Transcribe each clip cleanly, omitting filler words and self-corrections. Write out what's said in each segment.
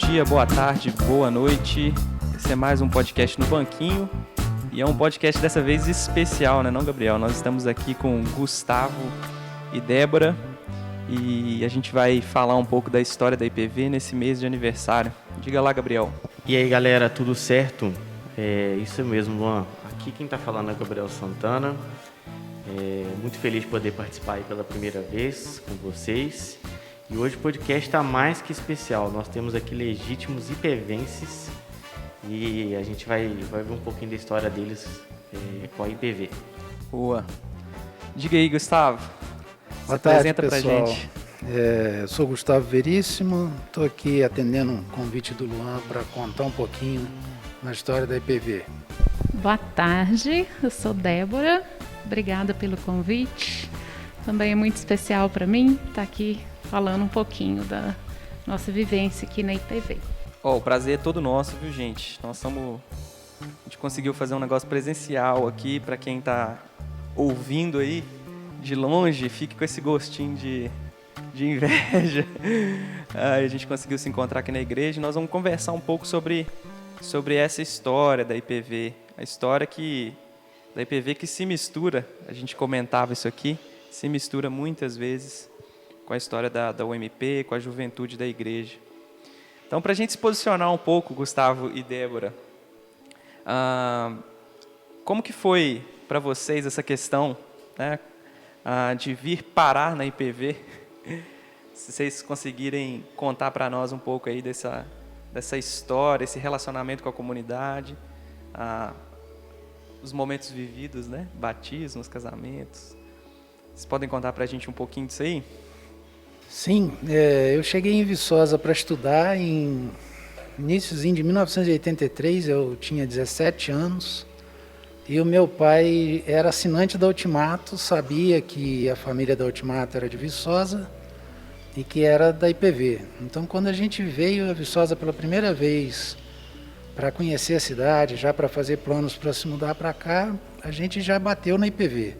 dia, boa tarde, boa noite. Esse é mais um podcast no Banquinho. E é um podcast dessa vez especial, né, não, Gabriel? Nós estamos aqui com Gustavo e Débora. E a gente vai falar um pouco da história da IPV nesse mês de aniversário. Diga lá, Gabriel. E aí, galera, tudo certo? Isso mesmo, Luan. Aqui quem está falando é o Gabriel Santana. Muito feliz de poder participar aí pela primeira vez com vocês. E hoje o podcast está mais que especial. Nós temos aqui legítimos IPVenses e a gente vai ver um pouquinho da história deles com a IPV. Boa. Diga aí, Gustavo. Boa tarde, apresenta pessoal. Pra gente. Eu sou Gustavo Veríssimo, estou aqui atendendo um convite do Luan para contar um pouquinho na história da IPV. Boa tarde, eu sou Débora, obrigada pelo convite. Também é muito especial para mim estar aqui falando um pouquinho da nossa vivência aqui na IPV. O prazer é todo nosso, viu, gente? A gente conseguiu fazer um negócio presencial aqui, para quem está ouvindo aí de longe, fique com esse gostinho de inveja. A gente conseguiu se encontrar aqui na igreja e nós vamos conversar um pouco sobre essa história da IPV, a história da IPV que se mistura, a gente comentava isso aqui, se mistura muitas vezes com a história da UMP, com a juventude da igreja. Então, para a gente se posicionar um pouco, Gustavo e Débora, como que foi para vocês essa questão, né, de vir parar na IPV? Se vocês conseguirem contar para nós um pouco aí dessa história, esse relacionamento com a comunidade, os momentos vividos, né? Batismos, casamentos. Vocês podem contar para a gente um pouquinho disso aí? Sim, eu cheguei em Viçosa para estudar em iníciozinho de 1983, eu tinha 17 anos. E o meu pai era assinante da Ultimato, sabia que a família da Ultimato era de Viçosa e que era da IPV. Então, quando a gente veio a Viçosa pela primeira vez para conhecer a cidade, já para fazer planos para se mudar para cá, a gente já bateu na IPV.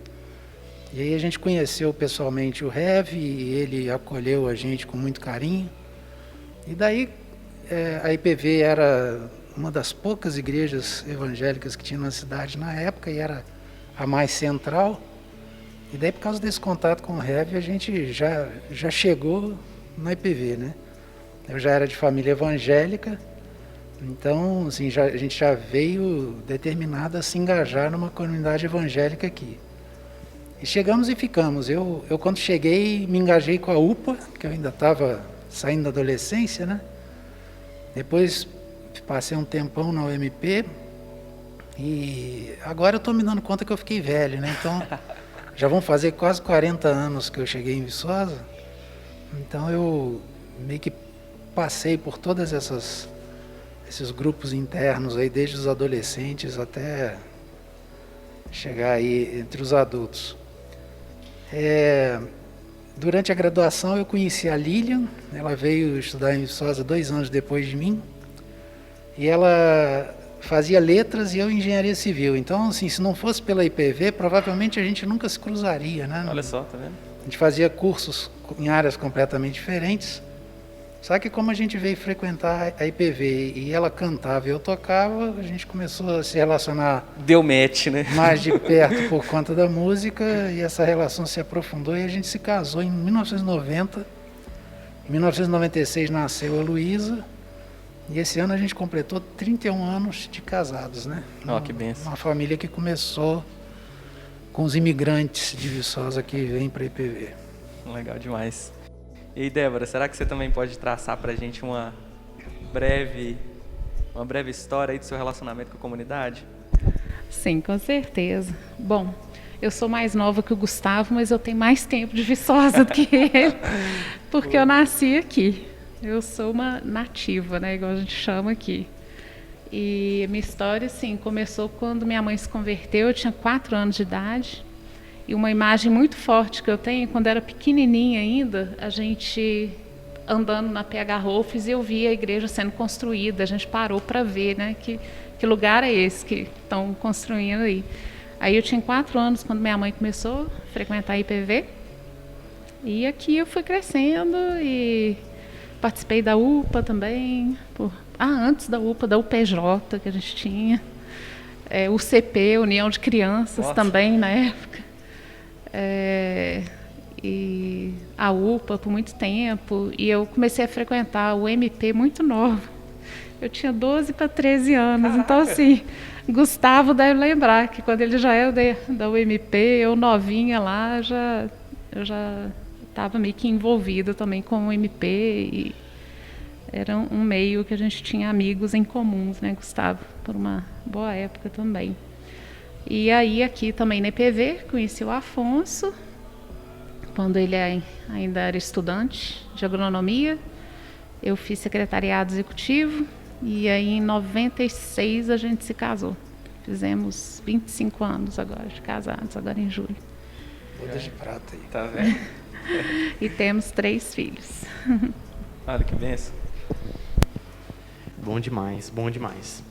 E aí a gente conheceu pessoalmente o Rev e ele acolheu a gente com muito carinho. E daí a IPV era uma das poucas igrejas evangélicas que tinha na cidade na época e era a mais central. E daí, por causa desse contato com o Rev, a gente já chegou na IPV, né? Eu já era de família evangélica, então assim, a gente já veio determinado a se engajar numa comunidade evangélica aqui. E chegamos e ficamos. Eu quando cheguei, me engajei com a UPA, que eu ainda estava saindo da adolescência, né? Depois passei um tempão na UMP e agora eu estou me dando conta que eu fiquei velho, né? Então, já vão fazer quase 40 anos que eu cheguei em Viçosa. Então, eu meio que passei por todos esses grupos internos aí, desde os adolescentes até chegar aí entre os adultos. Durante a graduação, eu conheci a Lilian, ela veio estudar em Viçosa 2 anos depois de mim. E ela fazia letras e eu engenharia civil. Então, assim, se não fosse pela IPV, provavelmente a gente nunca se cruzaria, né? Olha só, tá vendo? A gente fazia cursos em áreas completamente diferentes. Só que como a gente veio frequentar a IPV e ela cantava e eu tocava, a gente começou a se relacionar... Deu match, né? Mais de perto por conta da música e essa relação se aprofundou e a gente se casou em 1990. Em 1996 nasceu a Luísa. E esse ano a gente completou 31 anos de casados, né? Que bênção. Uma família que começou com os imigrantes de Viçosa que vêm para a IPV. Legal demais. E aí, Débora, será que você também pode traçar para a gente uma breve história aí do seu relacionamento com a comunidade? Sim, com certeza. Bom, eu sou mais nova que o Gustavo, mas eu tenho mais tempo de Viçosa do que ele, porque eu nasci aqui. Eu sou uma nativa, né, igual a gente chama aqui. E a minha história, assim, começou quando minha mãe se converteu, eu tinha 4 anos de idade. E uma imagem muito forte que eu tenho, quando era pequenininha ainda, a gente andando na PH Rolfes e eu via a igreja sendo construída. A gente parou para ver, né, que lugar é esse que estão construindo aí. Aí eu tinha 4 anos quando minha mãe começou a frequentar a IPV. E aqui eu fui crescendo e participei da UPA também, antes da UPA, da UPJ que a gente tinha, UCP, União de Crianças. Nossa. Também na época, e a UPA por muito tempo, e eu comecei a frequentar o MP muito nova. Eu tinha 12 para 13 anos. Caraca. Então assim, Gustavo deve lembrar que quando ele já era da UMP, eu novinha lá, eu já estava meio que envolvida também com o MP, e era um meio que a gente tinha amigos em comuns, né, Gustavo, por uma boa época também. E aí aqui também na EPV, conheci o Afonso, quando ele ainda era estudante de agronomia. Eu fiz secretariado executivo, e aí em 96 a gente se casou. Fizemos 25 anos agora de casados, agora em julho. Boda de prata aí. Tá vendo? E temos 3 filhos. Olha que benção. Bom demais, bom demais.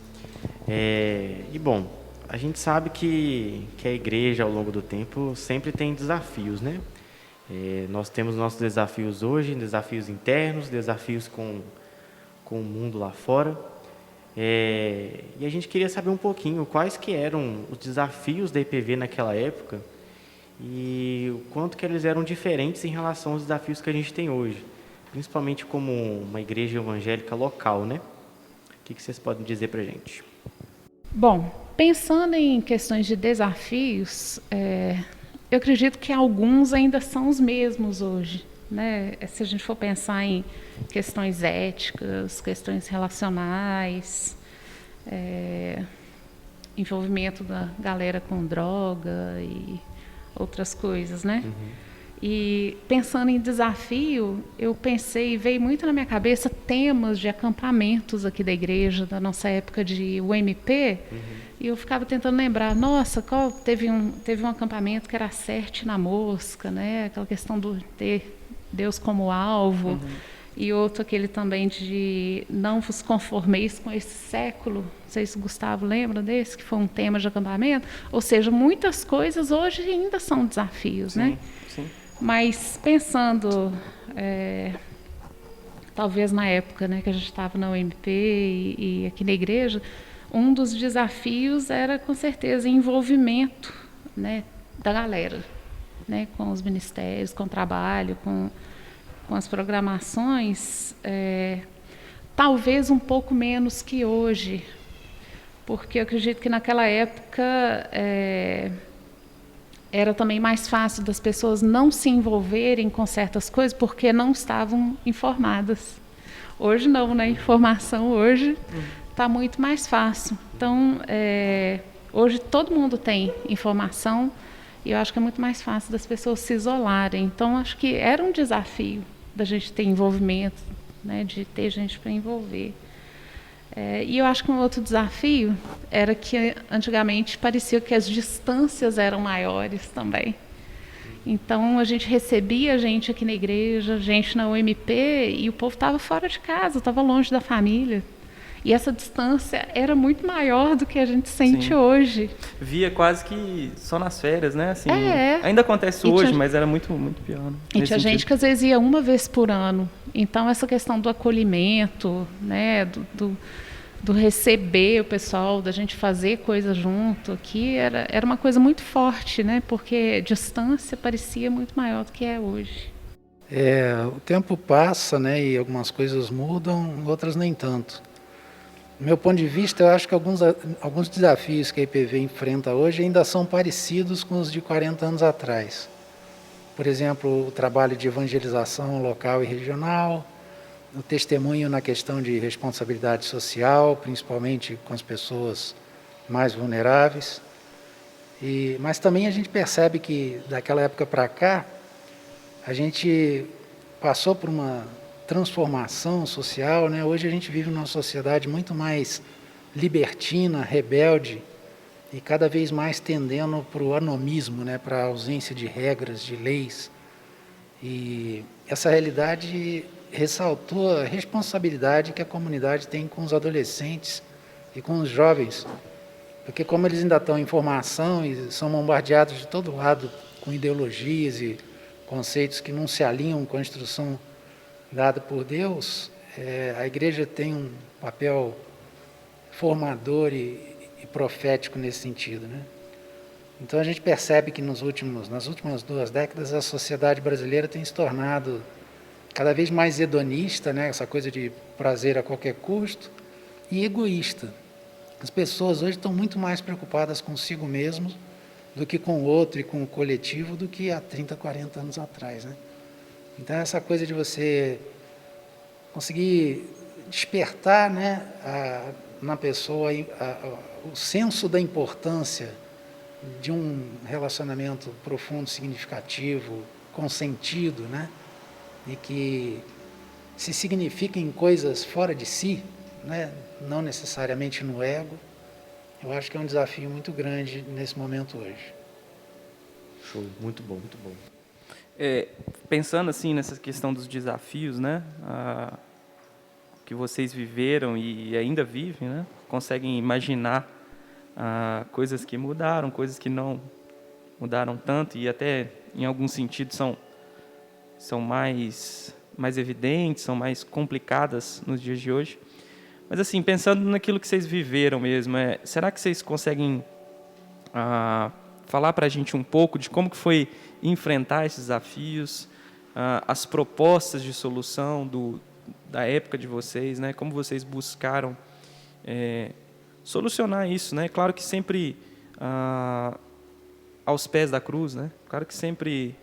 E bom, a gente sabe que a igreja ao longo do tempo sempre tem desafios, né? Nós temos nossos desafios hoje, desafios internos, desafios com o mundo lá fora. E a gente queria saber um pouquinho quais que eram os desafios da IPV naquela época e o quanto que eles eram diferentes em relação aos desafios que a gente tem hoje, principalmente como uma igreja evangélica local, né? O que vocês podem dizer para a gente? Bom, pensando em questões de desafios, eu acredito que alguns ainda são os mesmos hoje, né? Se a gente for pensar em questões éticas, questões relacionais, envolvimento da galera com droga e outras coisas, né? Uhum. E pensando em desafio, veio muito na minha cabeça temas de acampamentos aqui da igreja, da nossa época de UMP, e eu ficava tentando lembrar, nossa, teve um acampamento que era acerte na mosca, né? Aquela questão do ter Deus como alvo, e outro aquele também de não vos conformeis com esse século. Não sei se o Gustavo lembra desse, que foi um tema de acampamento. Ou seja, muitas coisas hoje ainda são desafios, sim, né? Sim. Mas pensando, talvez na época, né, que a gente estava na UMP e aqui na igreja, um dos desafios era, com certeza, envolvimento, né, da galera, né, com os ministérios, com o trabalho, com as programações, talvez um pouco menos que hoje, porque eu acredito que naquela época era também mais fácil das pessoas não se envolverem com certas coisas porque não estavam informadas. Hoje não, né? Informação hoje está muito mais fácil. Então, hoje todo mundo tem informação e eu acho que é muito mais fácil das pessoas se isolarem. Então, acho que era um desafio da gente ter envolvimento, né? De ter gente para envolver. E eu acho que um outro desafio era que antigamente parecia que as distâncias eram maiores também. Então a gente recebia gente aqui na igreja, gente na UMP, e o povo estava fora de casa, estava longe da família. E essa distância era muito maior do que a gente sente hoje. Via quase que só nas férias, né? Assim, ainda acontece hoje, mas era muito, muito pior. Né? E tinha gente que às vezes ia uma vez por ano. Então essa questão do acolhimento, né, do receber o pessoal, da gente fazer coisa junto aqui, era uma coisa muito forte, né? Porque a distância parecia muito maior do que é hoje. O tempo passa, né? E algumas coisas mudam, outras nem tanto. Do meu ponto de vista, eu acho que alguns desafios que a IPV enfrenta hoje ainda são parecidos com os de 40 anos atrás. Por exemplo, o trabalho de evangelização local e regional, o testemunho na questão de responsabilidade social, principalmente com as pessoas mais vulneráveis. Mas também a gente percebe que, daquela época para cá, a gente passou por uma transformação social, né? Hoje a gente vive numa sociedade muito mais libertina, rebelde, e cada vez mais tendendo para o anomismo, né? Para a ausência de regras, de leis. E essa realidade ressaltou a responsabilidade que a comunidade tem com os adolescentes e com os jovens, porque como eles ainda estão em formação e são bombardeados de todo lado com ideologias e conceitos que não se alinham com a instrução dado por Deus, a igreja tem um papel formador e profético nesse sentido, né? Então a gente percebe que nas últimas 2 décadas a sociedade brasileira tem se tornado cada vez mais hedonista, né? Essa coisa de prazer a qualquer custo, e egoísta. As pessoas hoje estão muito mais preocupadas consigo mesmos do que com o outro e com o coletivo do que há 30, 40 anos atrás, né? Então essa coisa de você conseguir despertar, né, na pessoa o senso da importância de um relacionamento profundo, significativo, com sentido, né, e que se significa em coisas fora de si, né, não necessariamente no ego. Eu acho que é um desafio muito grande nesse momento hoje. Show, muito bom, muito bom. Pensando assim nessa questão dos desafios, né, que vocês viveram e ainda vivem, né, conseguem imaginar coisas que mudaram, coisas que não mudaram tanto e até em algum sentido são mais evidentes, são mais complicadas nos dias de hoje. Mas assim, pensando naquilo que vocês viveram mesmo, será que vocês conseguem falar para a gente um pouco de como que foi enfrentar esses desafios, as propostas de solução da época de vocês, né? Como vocês buscaram solucionar isso, né? Claro que sempre aos pés da cruz, né? Claro que sempre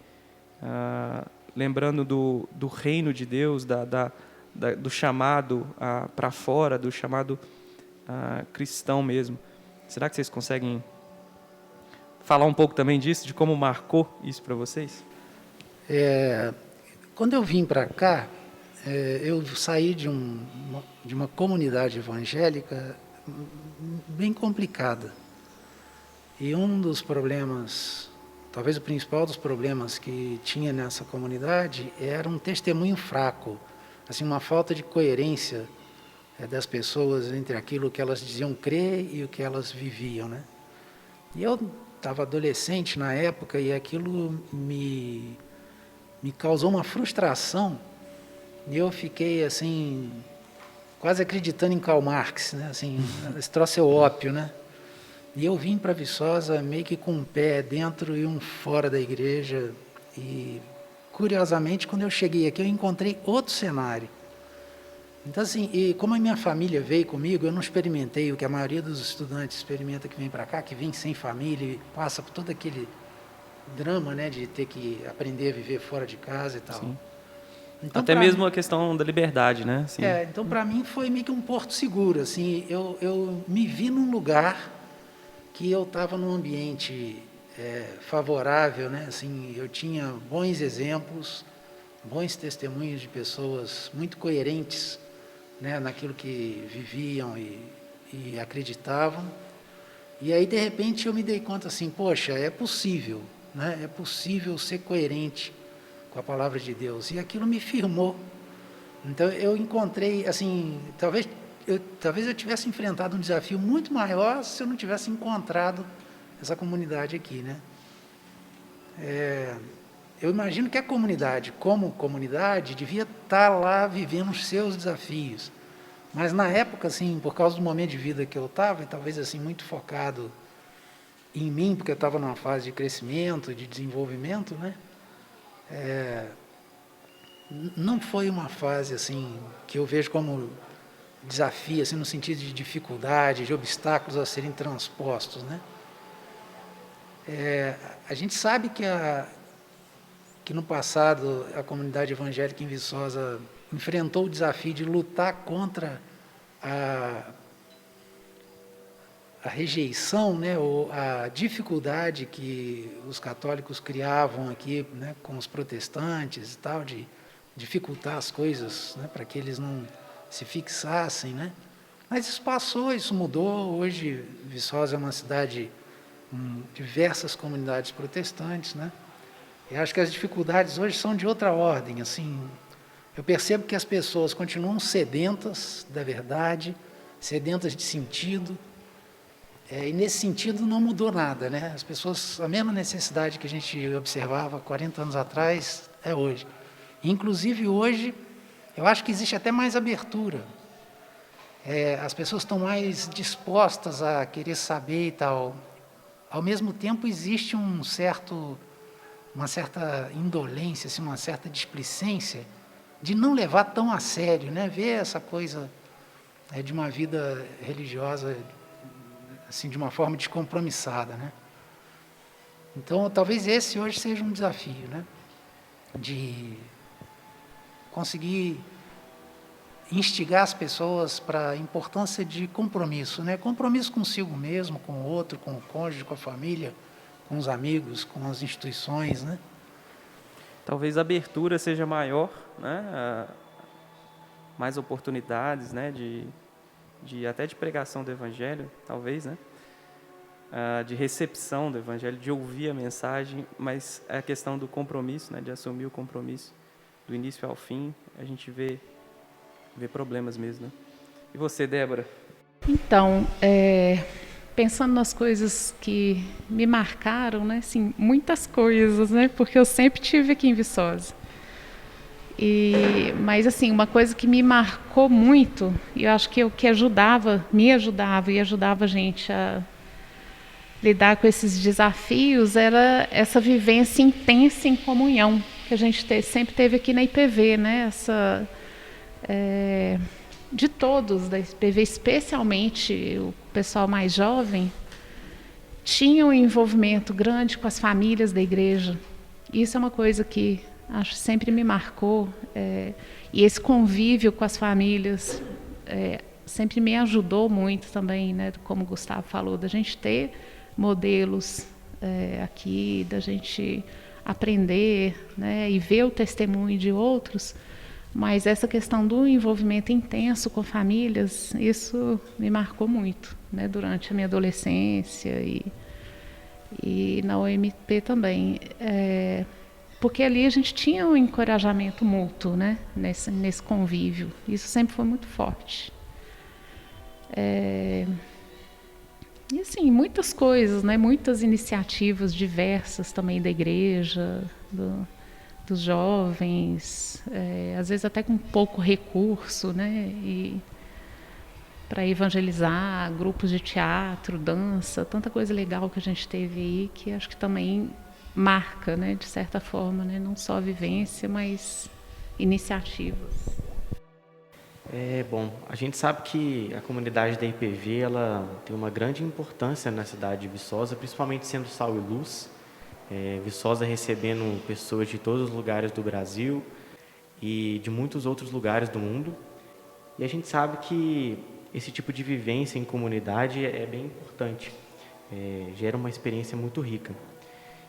lembrando do reino de Deus, do chamado para fora, do chamado cristão mesmo. Será que vocês conseguem falar um pouco também disso, de como marcou isso para vocês? Quando eu vim para cá, eu saí de uma comunidade evangélica bem complicada. E um dos problemas, talvez o principal dos problemas que tinha nessa comunidade, era um testemunho fraco, assim, uma falta de coerência das pessoas entre aquilo que elas diziam crer e o que elas viviam, né? E eu estava adolescente na época e aquilo me causou uma frustração e eu fiquei assim quase acreditando em Karl Marx, né? Assim, esse troço é ópio, né? E eu vim para Viçosa meio que com um pé dentro e um fora da igreja e curiosamente quando eu cheguei aqui eu encontrei outro cenário. Então assim, e como a minha família veio comigo, eu não experimentei o que a maioria dos estudantes experimenta que vem para cá, que vem sem família e passa por todo aquele drama, né, de ter que aprender a viver fora de casa e tal. Sim. Então, até mesmo a questão da liberdade, né? Assim. Então para mim foi meio que um porto seguro, assim, eu me vi num lugar que eu estava num ambiente favorável, né, assim, eu tinha bons exemplos, bons testemunhos de pessoas muito coerentes, né, naquilo que viviam e acreditavam. E aí, de repente, eu me dei conta assim, poxa, é possível, né? É possível ser coerente com a palavra de Deus. E aquilo me firmou. Então, eu encontrei, assim, talvez eu tivesse enfrentado um desafio muito maior se eu não tivesse encontrado essa comunidade aqui, né? Eu imagino que a comunidade, como comunidade, devia estar lá vivendo os seus desafios. Mas na época, assim, por causa do momento de vida que eu estava, e talvez assim muito focado em mim, porque eu estava numa fase de crescimento, de desenvolvimento, né? Não foi uma fase assim que eu vejo como desafio, assim, no sentido de dificuldade, de obstáculos a serem transpostos, né? A gente sabe que no passado a comunidade evangélica em Viçosa enfrentou o desafio de lutar contra a rejeição, né, ou a dificuldade que os católicos criavam aqui, né, com os protestantes e tal, de dificultar as coisas, né, para que eles não se fixassem, né? Mas isso passou, isso mudou. Hoje Viçosa é uma cidade com diversas comunidades protestantes, né? Eu acho que as dificuldades hoje são de outra ordem, assim. Eu percebo que as pessoas continuam sedentas da verdade, sedentas de sentido, e nesse sentido não mudou nada, né? As pessoas, a mesma necessidade que a gente observava 40 anos atrás, é hoje. Inclusive hoje, eu acho que existe até mais abertura. As pessoas estão mais dispostas a querer saber e tal. Ao mesmo tempo, existe uma certa indolência, assim, uma certa displicência de não levar tão a sério, né? Ver essa coisa de uma vida religiosa assim, de uma forma descompromissada, né? Então, talvez esse hoje seja um desafio, né? De conseguir instigar as pessoas para a importância de compromisso, né? Compromisso consigo mesmo, com o outro, com o cônjuge, com a família, com os amigos, com as instituições, né? Talvez a abertura seja maior, né? Mais oportunidades, né? Até de pregação do Evangelho, talvez, né? De recepção do Evangelho, de ouvir a mensagem, mas a questão do compromisso, né? De assumir o compromisso do início ao fim, a gente vê problemas mesmo, né? E você, Débora? Então, pensando nas coisas que me marcaram, né? Assim, muitas coisas, né? Porque eu sempre estive aqui em Viçosa. Mas, assim, uma coisa que me marcou muito, e eu acho que me ajudava e ajudava a gente a lidar com esses desafios, era essa vivência intensa em comunhão, que a gente sempre teve aqui na IPV, né? De todos da IPV, especialmente o pessoal mais jovem, tinha um envolvimento grande com as famílias da igreja. Isso é uma coisa que acho sempre me marcou, e esse convívio com as famílias sempre me ajudou muito também, né? Como o Gustavo falou, da gente ter modelos aqui, da gente aprender, né? E ver o testemunho de outros. Mas essa questão do envolvimento intenso com famílias, isso me marcou muito, né? Durante a minha adolescência e na UMP também. Porque ali a gente tinha um encorajamento mútuo, né? Nesse convívio. Isso sempre foi muito forte. E assim, muitas coisas, né? Muitas iniciativas diversas também da igreja, dos jovens, às vezes até com pouco recurso, né? E para evangelizar, grupos de teatro, dança, tanta coisa legal que a gente teve aí, que acho que também marca, né? De certa forma, né? Não só a vivência, mas iniciativas. Bom, a gente sabe que a comunidade da IPV ela tem uma grande importância na cidade de Viçosa, principalmente sendo sal e luz. Viçosa recebendo pessoas de todos os lugares do Brasil e de muitos outros lugares do mundo. E a gente sabe que esse tipo de vivência em comunidade é bem importante, gera uma experiência muito rica.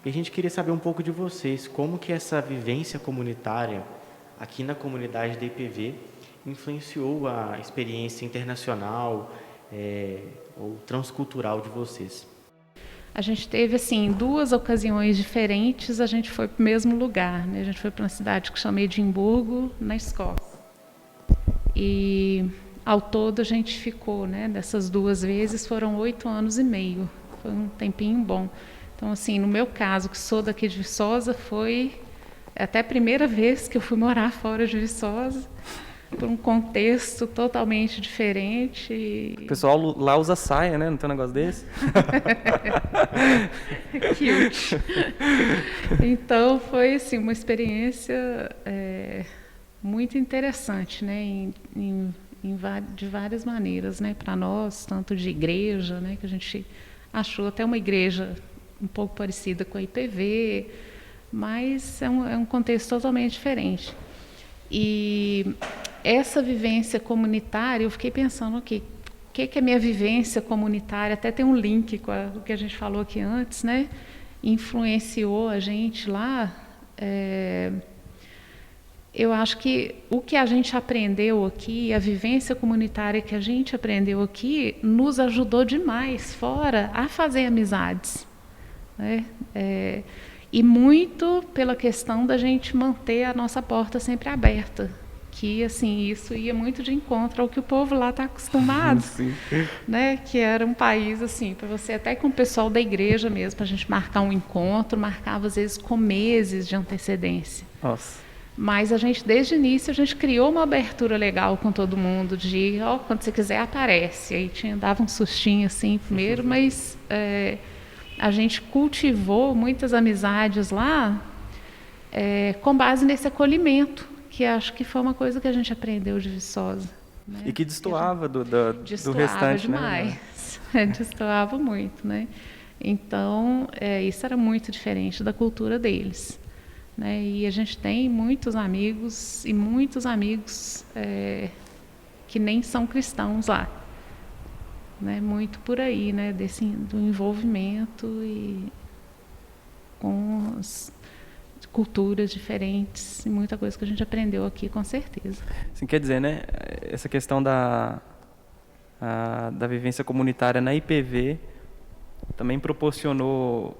E a gente queria saber um pouco de vocês, como que essa vivência comunitária aqui na comunidade da IPV influenciou a experiência internacional ou transcultural de vocês. A gente teve, assim, 2 ocasiões diferentes, a gente foi para o mesmo lugar, né? A gente foi para uma cidade que chama Edimburgo, na Escócia. E, ao todo, a gente ficou, né? Dessas 2 vezes, foram 8 anos e meio. Foi um tempinho bom. Então, assim, no meu caso, que sou daqui de Viçosa, foi até a primeira vez que eu fui morar fora de Viçosa, por um contexto totalmente diferente. O pessoal lá usa saia, né? Não tem um negócio desse? Cute. Então, foi assim, uma experiência muito interessante, né? De várias maneiras, né? Para nós, tanto de igreja, né? Que a gente achou até uma igreja um pouco parecida com a IPV, mas é um contexto totalmente diferente. E essa vivência comunitária, eu fiquei pensando, o que é minha vivência comunitária? Até tem um link com o que a gente falou aqui antes, né? Influenciou a gente lá. Eu acho que o que a gente aprendeu aqui, a vivência comunitária que a gente aprendeu aqui, nos ajudou demais fora a fazer amizades, né? E muito pela questão da gente manter a nossa porta sempre aberta, que assim, isso ia muito de encontro ao que o povo lá está acostumado, né? Que era um país assim, para você até com o pessoal da igreja mesmo, para a gente marcar um encontro, marcava às vezes com meses de antecedência. Nossa. Mas a gente, desde o início, a gente criou uma abertura legal com todo mundo, de, quando você quiser, aparece. Aí dava um sustinho assim primeiro, mas a gente cultivou muitas amizades lá com base nesse acolhimento, que acho que foi uma coisa que a gente aprendeu de Viçosa. Né? E que destoava do destoava restante, demais. Né? Destoava muito, né? Então, isso era muito diferente da cultura deles. Né? E a gente tem muitos amigos que nem são cristãos lá. Né? Muito por aí, né? Do envolvimento e com as culturas diferentes e muita coisa que a gente aprendeu aqui, com certeza. Assim, quer dizer, né? Essa questão da vivência comunitária na IPV também proporcionou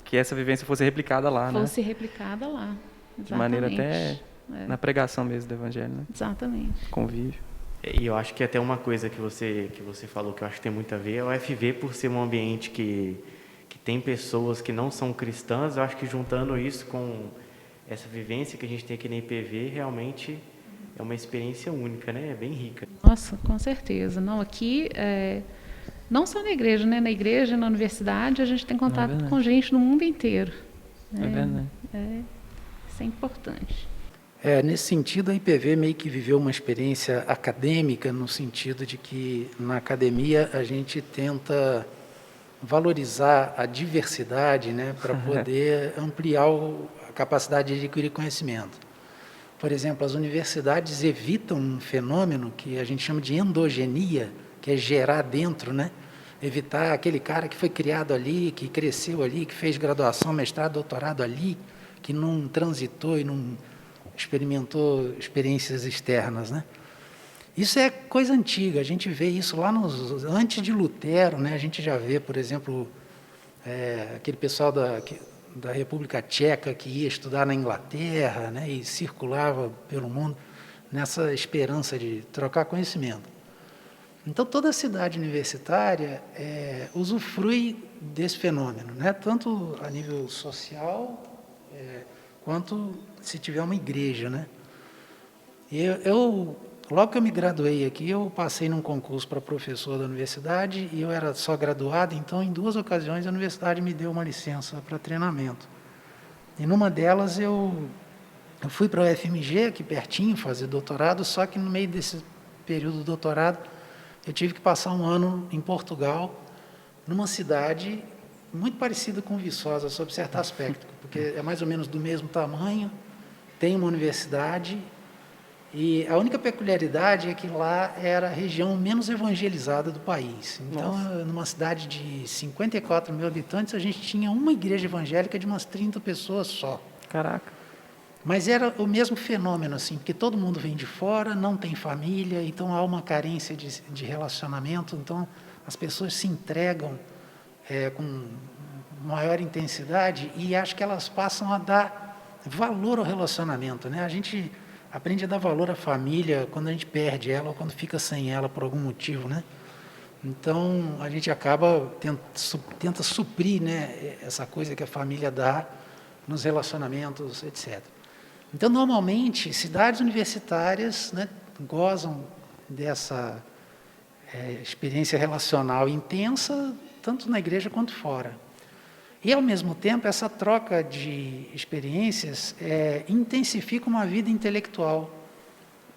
que essa vivência fosse replicada lá, né? Fosse replicada lá, exatamente. De maneira até na pregação mesmo do Evangelho, né? Exatamente. Convívio. E eu acho que até uma coisa que você falou que eu acho que tem muito a ver é o FV, por ser um ambiente que tem pessoas que não são cristãs. Eu acho que juntando isso com essa vivência que a gente tem aqui na IPV, realmente é uma experiência única, né? É bem rica. Nossa, com certeza. Não, aqui, não só na igreja, né? Na igreja e na universidade, a gente tem contato com gente do mundo inteiro. É verdade. Isso é importante. Nesse sentido, a IPV meio que viveu uma experiência acadêmica, no sentido de que na academia a gente tenta valorizar a diversidade, né, para poder ampliar a capacidade de adquirir conhecimento. Por exemplo, as universidades evitam um fenômeno que a gente chama de endogenia, que é gerar dentro, né? Evitar aquele cara que foi criado ali, que cresceu ali, que fez graduação, mestrado, doutorado ali, que não transitou e não experimentou experiências externas, né? Isso é coisa antiga, a gente vê isso lá antes de Lutero, né? A gente já vê, por exemplo, aquele pessoal da República Tcheca que ia estudar na Inglaterra, né? E circulava pelo mundo nessa esperança de trocar conhecimento. Então, toda a cidade universitária usufrui desse fenômeno, né? Tanto a nível social, quanto se tiver uma igreja, né? E logo que eu me graduei aqui, eu passei num concurso para professor da universidade e eu era só graduado, então, em 2 ocasiões, a universidade me deu uma licença para treinamento. E numa delas, eu fui para o UFMG, aqui pertinho, fazer doutorado, só que no meio desse período do doutorado, eu tive que passar um ano em Portugal, numa cidade muito parecida com Viçosa, sob certo aspecto, porque é mais ou menos do mesmo tamanho, tem uma universidade, e a única peculiaridade é que lá era a região menos evangelizada do país. Então, numa cidade de 54 mil habitantes, a gente tinha uma igreja evangélica de umas 30 pessoas só. Caraca. Mas era o mesmo fenômeno, assim, porque todo mundo vem de fora, não tem família, então há uma carência de relacionamento, então as pessoas se entregam com maior intensidade e acho que elas passam a dar valor ao relacionamento, né? A gente aprende a dar valor à família quando a gente perde ela ou quando fica sem ela por algum motivo, né? Então, a gente acaba, tenta suprir, né, essa coisa que a família dá nos relacionamentos, etc. Então, normalmente, cidades universitárias, né, gozam dessa experiência relacional intensa, tanto na igreja quanto fora. E, ao mesmo tempo, essa troca de experiências intensifica uma vida intelectual.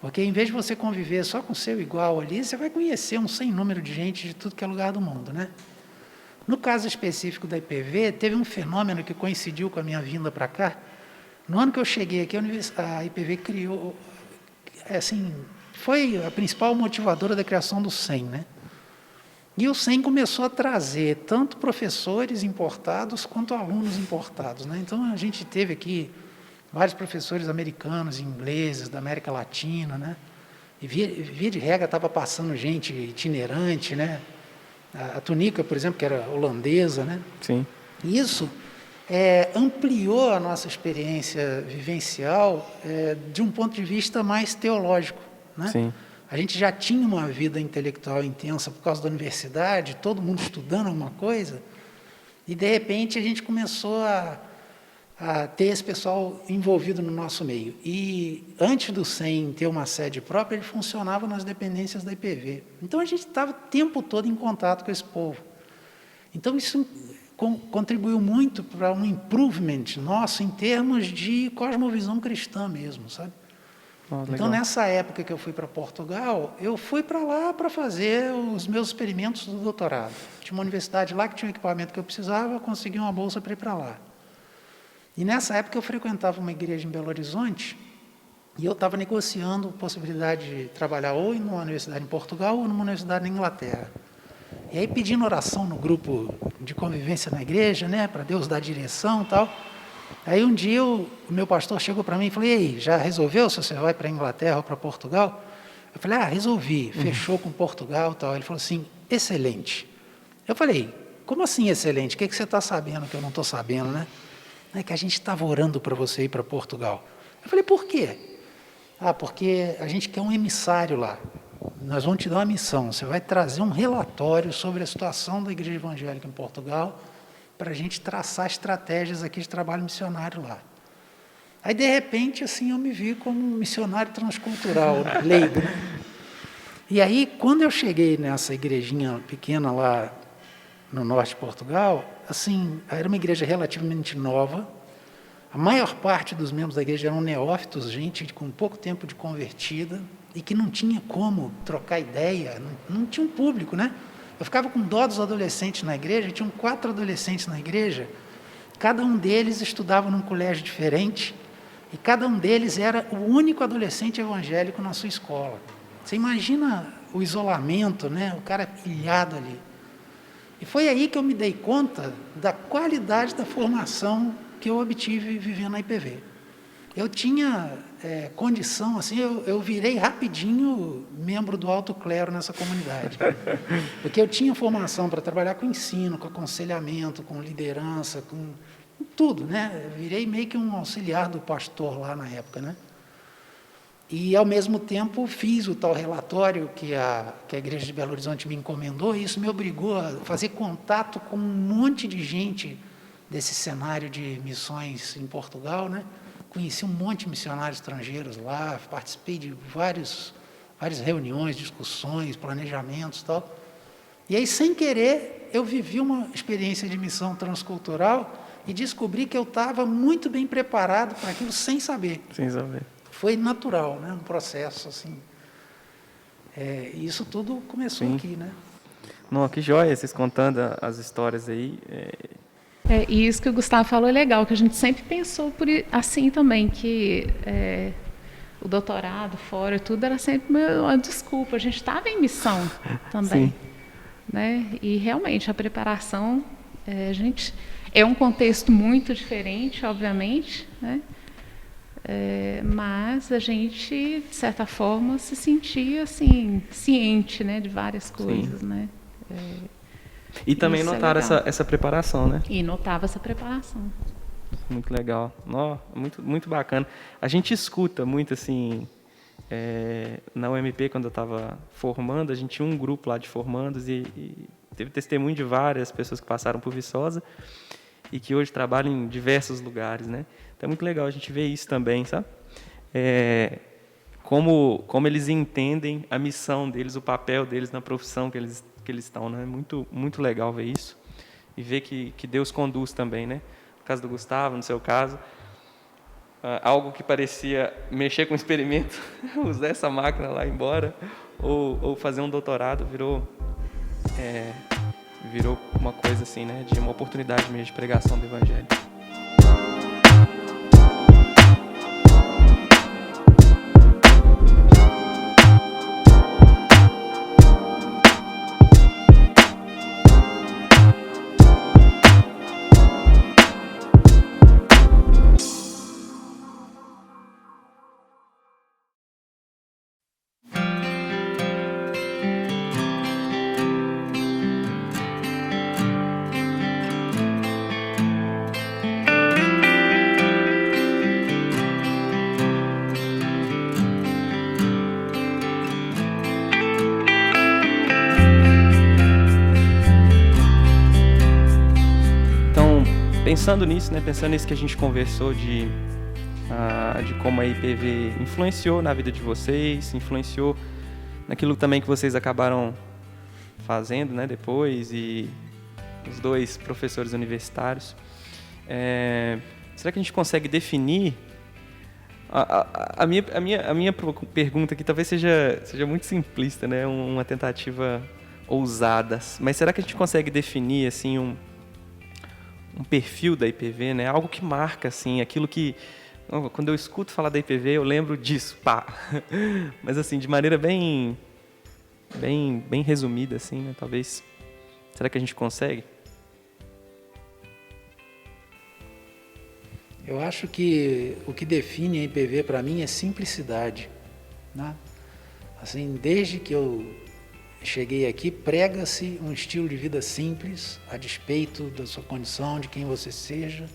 Porque, em vez de você conviver só com o seu igual ali, você vai conhecer um sem número de gente de tudo que é lugar do mundo, né? No caso específico da IPV, teve um fenômeno que coincidiu com a minha vinda para cá. No ano que eu cheguei aqui, a IPV criou, assim, foi a principal motivadora da criação do SEM, né? E o SEM começou a trazer tanto professores importados quanto alunos importados, né? Então, a gente teve aqui vários professores americanos, ingleses, da América Latina, né? E via de regra estava passando gente itinerante, né? A Tunica, por exemplo, que era holandesa, né? Sim. Isso ampliou a nossa experiência vivencial de um ponto de vista mais teológico, né? Sim. A gente já tinha uma vida intelectual intensa por causa da universidade, todo mundo estudando alguma coisa, e, de repente, a gente começou a a ter esse pessoal envolvido no nosso meio. E antes do SEM ter uma sede própria, ele funcionava nas dependências da IPV. Então, a gente estava o tempo todo em contato com esse povo. Então, isso contribuiu muito para um improvement nosso em termos de cosmovisão cristã mesmo, sabe? Então, nessa época que eu fui para Portugal, eu fui para lá para fazer os meus experimentos do doutorado. Tinha uma universidade lá que tinha o equipamento que eu precisava, eu consegui uma bolsa para ir para lá. E nessa época eu frequentava uma igreja em Belo Horizonte e eu estava negociando a possibilidade de trabalhar ou numa universidade em Portugal ou numa universidade na Inglaterra. E aí pedindo oração no grupo de convivência na igreja, né, para Deus dar direção e tal. Aí um dia o meu pastor chegou para mim e falou: "Ei, já resolveu se você vai para a Inglaterra ou para Portugal?" Eu falei: resolvi, fechou com Portugal e tal. Ele falou assim: "Excelente." Eu falei: "Como assim excelente? O que você está sabendo que eu não estou sabendo, né?" "É que a gente estava orando para você ir para Portugal." Eu falei: "Por quê?" "Porque a gente quer um emissário lá. Nós vamos te dar uma missão. Você vai trazer um relatório sobre a situação da igreja evangélica em Portugal para a gente traçar estratégias aqui de trabalho missionário lá." Aí, de repente, assim, eu me vi como um missionário transcultural, leigo, né? E aí, quando eu cheguei nessa igrejinha pequena lá no norte de Portugal, assim, era uma igreja relativamente nova. A maior parte dos membros da igreja eram neófitos, gente com pouco tempo de convertida, e que não tinha como trocar ideia, não tinha um público, né? Eu ficava com dó dos adolescentes na igreja, tinham 4 adolescentes na igreja, cada um deles estudava num colégio diferente, e cada um deles era o único adolescente evangélico na sua escola. Você imagina o isolamento, né? O cara pilhado ali. E foi aí que eu me dei conta da qualidade da formação que eu obtive vivendo na IPV. Eu tinha condição, assim, eu virei rapidinho membro do alto clero nessa comunidade. Porque eu tinha formação para trabalhar com ensino, com aconselhamento, com liderança, com tudo, né? Eu virei meio que um auxiliar do pastor lá na época, né? E, ao mesmo tempo, fiz o tal relatório que a Igreja de Belo Horizonte me encomendou, e isso me obrigou a fazer contato com um monte de gente desse cenário de missões em Portugal, né? Conheci um monte de missionários estrangeiros lá, participei de várias reuniões, discussões, planejamentos e tal. E aí, sem querer, eu vivi uma experiência de missão transcultural e descobri que eu estava muito bem preparado para aquilo sem saber. Sem saber. Foi natural, né? Um processo assim. E isso tudo começou aqui, né? Não, que joia, vocês contando as histórias aí. E isso que o Gustavo falou é legal, que a gente sempre pensou assim também, que o doutorado fora, tudo era sempre uma desculpa. A gente estava em missão também. Sim. Né? E realmente a preparação, é um contexto muito diferente, obviamente, né? Mas a gente, de certa forma, se sentia assim, ciente, né, de várias coisas. Né? E também notaram essa preparação, né? E notava essa preparação. Muito legal. Muito, muito bacana. A gente escuta muito assim, na UMP, quando eu estava formando, a gente tinha um grupo lá de formandos e teve testemunho de várias pessoas que passaram por Viçosa e que hoje trabalham em diversos lugares, né? Então é muito legal a gente ver isso também, sabe? Como eles entendem a missão deles, o papel deles na profissão que eles estão, né? Muito, muito legal ver isso e ver que Deus conduz também, né? No caso do Gustavo, no seu caso, algo que parecia mexer com um experimento, usar essa máquina lá embora, ou fazer um doutorado, virou uma coisa assim, né? De uma oportunidade mesmo de pregação do Evangelho. pensando nisso, né, pensando nisso que a gente conversou de como a IPV influenciou na vida de vocês, influenciou naquilo também que vocês acabaram fazendo, né, depois, e os 2 professores universitários. Será que a gente consegue definir? A minha pergunta aqui talvez seja muito simplista, né, uma tentativa ousada, mas será que a gente consegue definir assim um perfil da IPV, né, algo que marca assim, aquilo que quando eu escuto falar da IPV eu lembro disso, pá. Mas assim, de maneira bem resumida assim, né, talvez. Será que a gente consegue? Eu acho que o que define a IPV para mim é simplicidade, né? Assim, desde que eu cheguei aqui, prega-se um estilo de vida simples, a despeito da sua condição, de quem você seja,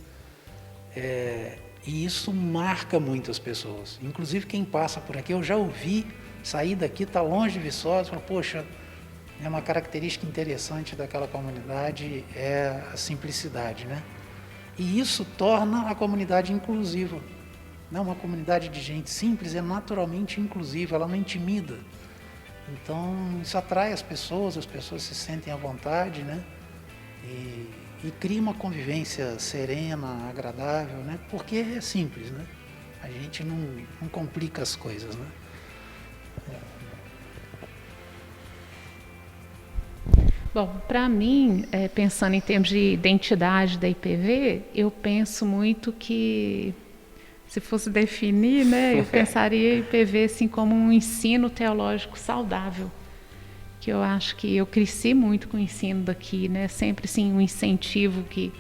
e isso marca muito as pessoas. Inclusive quem passa por aqui, eu já ouvi sair daqui, está longe de Viçosa, fala, poxa, é uma característica interessante daquela comunidade, é a simplicidade, né? E isso torna a comunidade inclusiva. Não, uma comunidade de gente simples é naturalmente inclusiva, ela não intimida. Então, isso atrai as pessoas se sentem à vontade, né? E cria uma convivência serena, agradável, né? Porque é simples, né? A gente não complica as coisas, né? Bom, para mim, pensando em termos de identidade da IPV, eu penso muito que, se fosse definir, né, eu pensaria em IPV assim, como um ensino teológico saudável. Que eu acho que eu cresci muito com o ensino daqui, né? Sempre assim, um incentivo que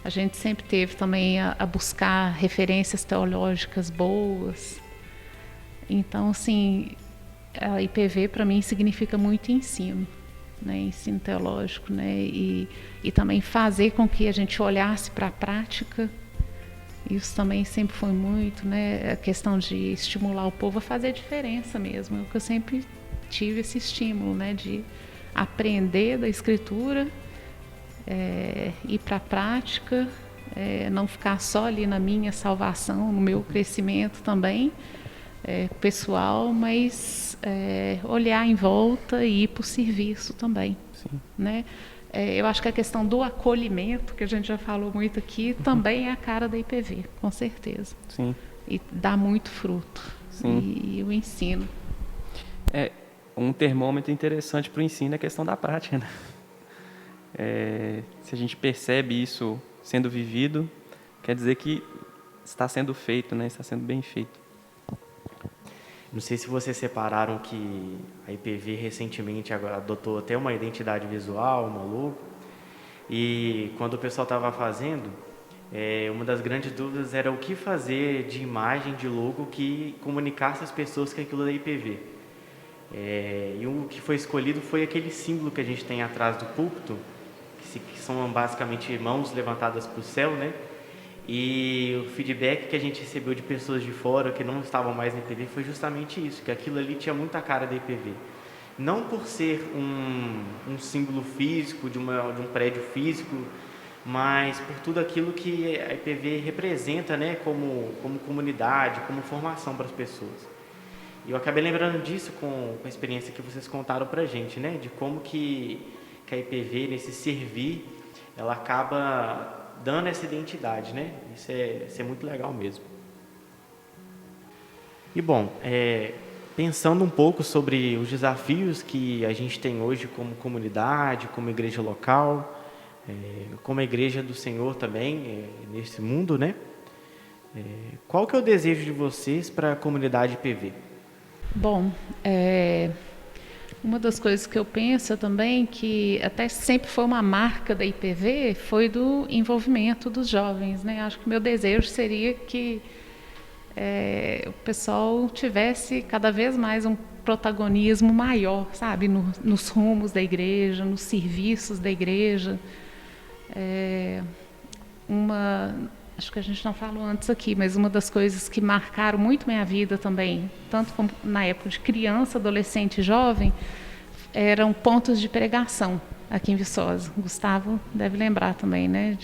a gente sempre teve também a buscar referências teológicas boas. Então, assim, a IPV para mim significa muito ensino. Né, ensino teológico, né, e também fazer com que a gente olhasse para a prática. Isso também sempre foi muito, né, a questão de estimular o povo a fazer diferença mesmo. Eu sempre tive esse estímulo, né, de aprender da Escritura, ir para a prática, não ficar só ali na minha salvação, no meu crescimento também, pessoal, mas olhar em volta e ir para o serviço também. Sim. Né? Eu acho que a questão do acolhimento, que a gente já falou muito aqui, também é a cara da IPV, com certeza. Sim. E dá muito fruto. Sim. E o ensino. Um termômetro interessante para o ensino é a questão da prática, né? Se a gente percebe isso sendo vivido, quer dizer que está sendo feito, né? Está sendo bem feito. Não sei se vocês separaram que a IPV recentemente adotou até uma identidade visual, uma logo. E quando o pessoal estava fazendo, uma das grandes dúvidas era o que fazer de imagem, de logo, que comunicasse às pessoas que aquilo é IPV. E o que foi escolhido foi aquele símbolo que a gente tem atrás do púlpito, que são basicamente mãos levantadas para o céu, né? E o feedback que a gente recebeu de pessoas de fora que não estavam mais na IPV foi justamente isso, que aquilo ali tinha muita cara da IPV. Não por ser um símbolo físico, de um prédio físico, mas por tudo aquilo que a IPV representa, né, como comunidade, como formação para as pessoas. E eu acabei lembrando disso com a experiência que vocês contaram para a gente, né, de como que a IPV, nesse servir, ela acaba dando essa identidade, né? Isso é muito legal mesmo. E bom, pensando um pouco sobre os desafios que a gente tem hoje como comunidade, como igreja local, como a igreja do Senhor também, nesse mundo, né? Qual que é o desejo de vocês para a comunidade IPV? Bom, uma das coisas que eu penso também, que até sempre foi uma marca da IPV, foi do envolvimento dos jovens, né? Acho que o meu desejo seria que o pessoal tivesse cada vez mais um protagonismo maior, sabe? Nos rumos da igreja, nos serviços da igreja. Acho que a gente não falou antes aqui, mas uma das coisas que marcaram muito minha vida também, tanto como na época de criança, adolescente e jovem, eram pontos de pregação aqui em Viçosa. Gustavo deve lembrar também, né?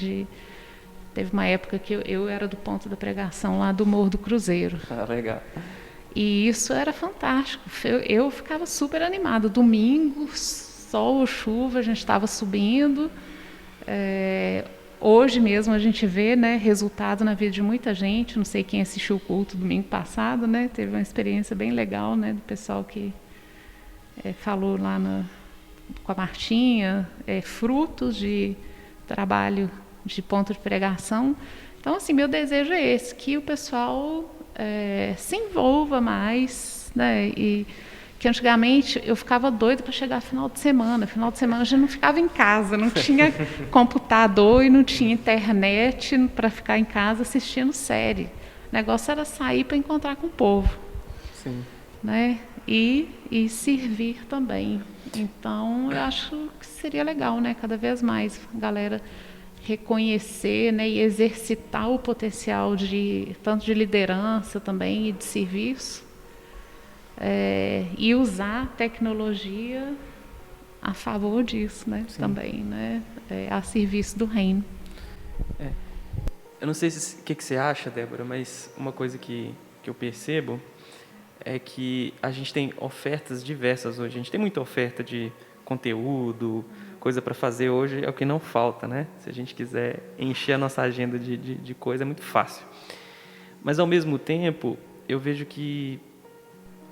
Teve uma época que eu era do ponto da pregação lá do Morro do Cruzeiro. Ah, legal. E isso era fantástico. Eu ficava super animada. Domingo, sol, chuva, a gente estava subindo. Hoje mesmo a gente vê, né, resultado na vida de muita gente. Não sei quem assistiu o culto domingo passado, né? Teve uma experiência bem legal, né, do pessoal que falou lá com a Martinha, frutos de trabalho de ponto de pregação. Então, assim, meu desejo é esse, que o pessoal se envolva mais, né? E que antigamente eu ficava doida para chegar final de semana. Final de semana a gente não ficava em casa, não tinha computador e não tinha internet para ficar em casa assistindo série. O negócio era sair para encontrar com o povo. Sim. Né? E servir também. Então, eu acho que seria legal, né? Cada vez mais a galera reconhecer, né, e exercitar o potencial tanto de liderança também e de serviço, e usar a tecnologia a favor disso, né, também, né, a serviço do reino. Eu não sei o que você acha, Débora, mas uma coisa que eu percebo é que a gente tem ofertas diversas hoje. A gente tem muita oferta de conteúdo, coisa para fazer hoje, é o que não falta, né? Se a gente quiser encher a nossa agenda de coisa, é muito fácil. Mas, ao mesmo tempo, eu vejo que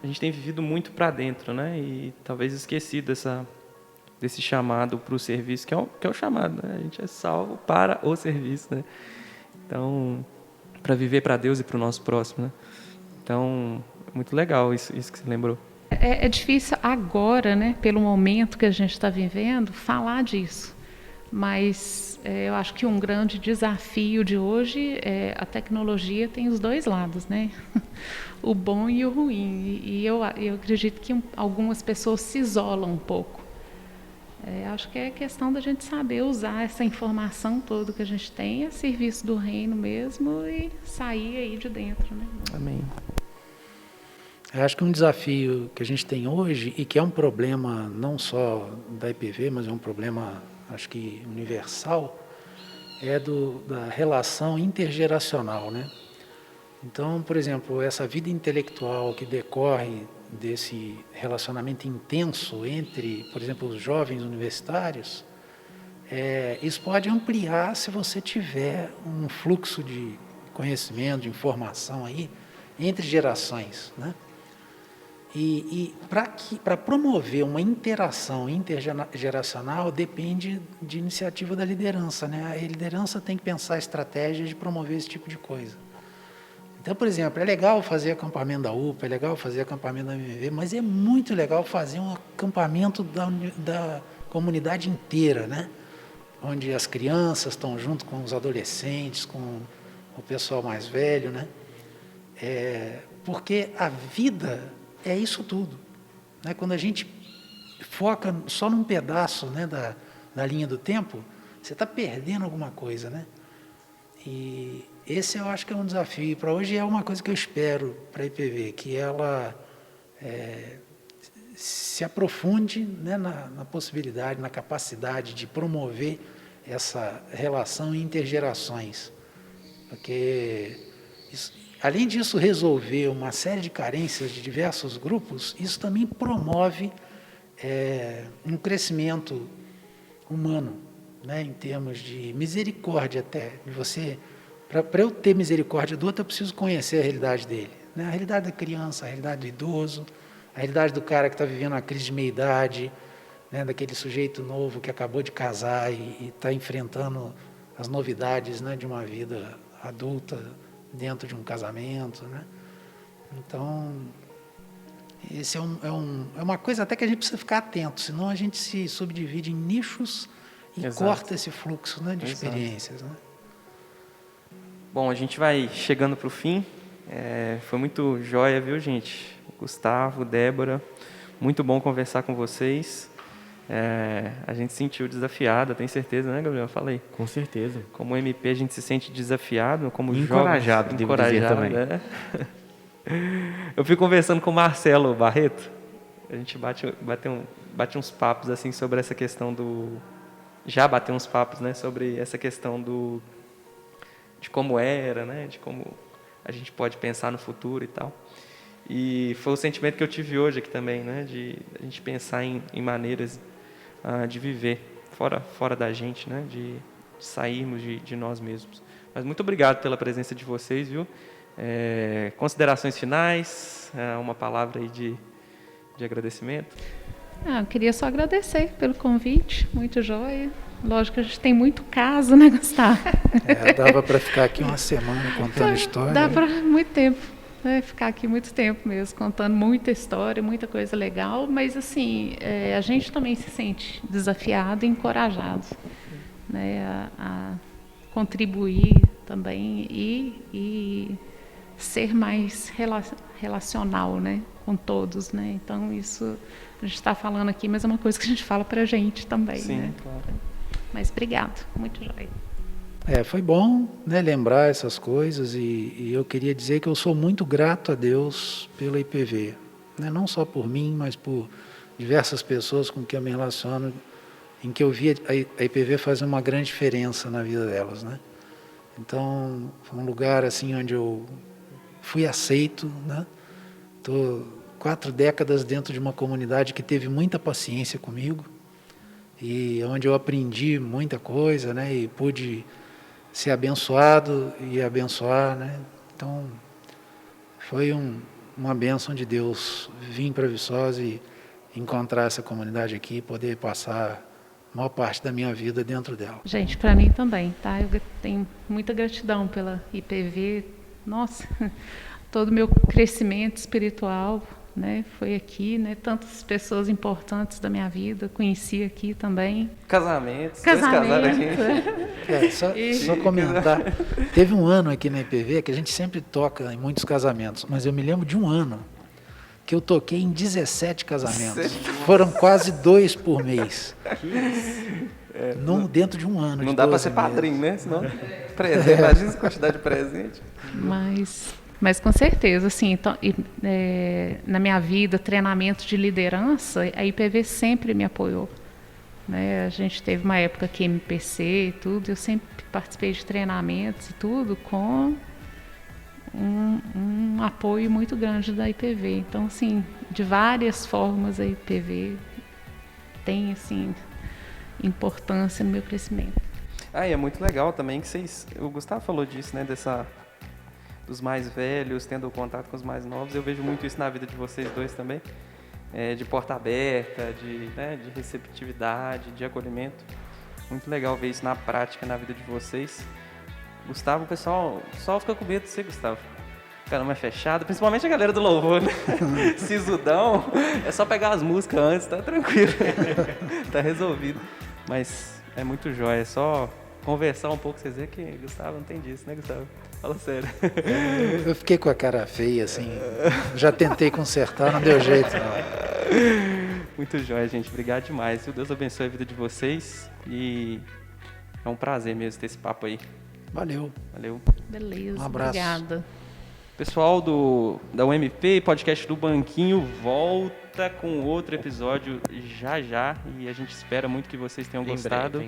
a gente tem vivido muito para dentro, né? E talvez esquecido desse chamado para o serviço, que é o chamado, né? A gente é salvo para o serviço, né? Então, para viver para Deus e para o nosso próximo, né? Então, é muito legal isso que você lembrou. É difícil agora, né, pelo momento que a gente está vivendo, falar disso. Mas eu acho que um grande desafio de hoje é a tecnologia tem os dois lados, né? O bom e o ruim. E eu acredito que algumas pessoas se isolam um pouco. Acho que é questão da gente saber usar essa informação toda que a gente tem a serviço do reino mesmo e sair aí de dentro, né? Amém. Eu acho que um desafio que a gente tem hoje, e que é um problema não só da IPV, mas é um problema, acho que universal, é da relação intergeracional, né? Então, por exemplo, essa vida intelectual que decorre desse relacionamento intenso entre, por exemplo, os jovens universitários, isso pode ampliar se você tiver um fluxo de conhecimento, de informação aí, entre gerações, né? E para promover uma interação intergeracional depende de iniciativa da liderança, né? A liderança tem que pensar estratégias de promover esse tipo de coisa. Então, por exemplo, é legal fazer acampamento da UPA, é legal fazer acampamento da MVV, mas é muito legal fazer um acampamento da comunidade inteira, né? Onde as crianças estão junto com os adolescentes, com o pessoal mais velho, né? Porque a vida é isso tudo, né? Quando a gente foca só num pedaço, né, da linha do tempo, você está perdendo alguma coisa, né? E esse eu acho que é um desafio. Para hoje é uma coisa que eu espero para a IPV, que ela se aprofunde, né, na possibilidade, na capacidade de promover essa relação intergerações. Porque além disso resolver uma série de carências de diversos grupos, isso também promove um crescimento humano, né, em termos de misericórdia até. Para eu ter misericórdia do outro, eu preciso conhecer a realidade dele, né? A realidade da criança, a realidade do idoso, a realidade do cara que está vivendo uma crise de meia-idade, né, daquele sujeito novo que acabou de casar e está enfrentando as novidades, né, de uma vida adulta dentro de um casamento, né? Então, esse é uma coisa até que a gente precisa ficar atento, senão a gente se subdivide em nichos e corta esse fluxo, né, de experiências, né? Bom, a gente vai chegando para o fim. Foi muito joia, viu, gente? Gustavo, Débora, muito bom conversar com vocês. A gente se sentiu desafiado, tenho certeza, né, Gabriel? Falei. Com certeza. Como MP, a gente se sente desafiado, como encorajado, jovens, devo dizer também. Eu fui conversando com o Marcelo Barreto, a gente bate uns papos assim sobre essa questão já bateu uns papos, né, sobre essa questão como era, né? De como a gente pode pensar no futuro e tal. E foi o sentimento que eu tive hoje aqui também, né? De a gente pensar em maneiras de viver fora da gente, né? De sairmos de nós mesmos. Mas muito obrigado pela presença de vocês, viu? Considerações finais, uma palavra aí de agradecimento. Eu queria só agradecer pelo convite, muito joia. Lógico que a gente tem muito caso, né, Gustavo? Dava para ficar aqui uma semana contando história. Dá para muito tempo, né? Ficar aqui muito tempo mesmo, contando muita história, muita coisa legal, mas assim, a gente também se sente desafiado e encorajado, né, a contribuir também e ser mais relacional, né, com todos, né? Então isso a gente está falando aqui, mas é uma coisa que a gente fala para a gente também. Sim, né? Claro. Mas obrigado, muito joia. Foi bom, né, lembrar essas coisas e eu queria dizer que eu sou muito grato a Deus pela IPV, né? Não só por mim, mas por diversas pessoas com quem eu me relaciono, em que eu vi a IPV fazer uma grande diferença na vida delas, né? Então, foi um lugar assim onde eu fui aceito, né? Tô 4 décadas dentro de uma comunidade que teve muita paciência comigo e onde eu aprendi muita coisa, né? E pude ser abençoado e abençoar, né? Então, foi uma bênção de Deus vir para Viçosa e encontrar essa comunidade aqui, poder passar a maior parte da minha vida dentro dela. Gente, para mim também, tá? Eu tenho muita gratidão pela IPV. Nossa, todo o meu crescimento espiritual, né, foi aqui, né? Tantas pessoas importantes da minha vida, conheci aqui também. Casamentos. 2 casaram aqui. Só comentar. Teve um ano aqui na IPV que a gente sempre toca em muitos casamentos, mas eu me lembro de um ano que eu toquei em 17 casamentos. Foram quase 2 por mês. Dentro de um ano. Não dá para ser padrinho, né? Senão, imagina essa quantidade de presente. Mas com certeza, assim, então, na minha vida, treinamento de liderança, a IPV sempre me apoiou. Né? A gente teve uma época que MPC e tudo, eu sempre participei de treinamentos e tudo com um apoio muito grande da IPV. Então, assim, de várias formas a IPV tem, assim, importância no meu crescimento. E é muito legal também que o Gustavo falou disso, né, dos mais velhos, tendo contato com os mais novos. Eu vejo muito isso na vida de vocês dois também, de porta aberta, de receptividade, de acolhimento. Muito legal ver isso na prática, na vida de vocês. Gustavo, o pessoal fica com medo de ser Gustavo. Caramba, é fechado, principalmente a galera do louvor, né? Sisudão, é só pegar as músicas antes, tá tranquilo. Tá resolvido. Mas é muito jóia, é só conversar um pouco, vocês verem que Gustavo não tem disso, né, Gustavo? Fala sério. Eu fiquei com a cara feia, assim. Já tentei consertar, não deu jeito, não. Muito jóia, gente. Obrigado demais. Deus abençoe a vida de vocês. E é um prazer mesmo ter esse papo aí. Valeu. Beleza, um abraço. Obrigada. Pessoal da UMP, podcast do Banquinho, volta com outro episódio já. E a gente espera muito que vocês tenham gostado.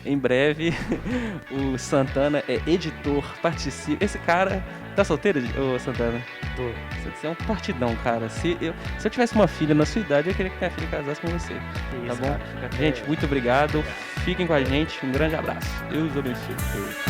Em breve. O Santana é editor, participa. Esse cara tá solteiro, ô Santana? Tô. Você é um partidão, cara. Se eu tivesse uma filha na sua idade, eu queria que minha filha casasse com você. Tá bom? Gente, muito obrigado. Fiquem com a gente. Um grande abraço. Deus abençoe.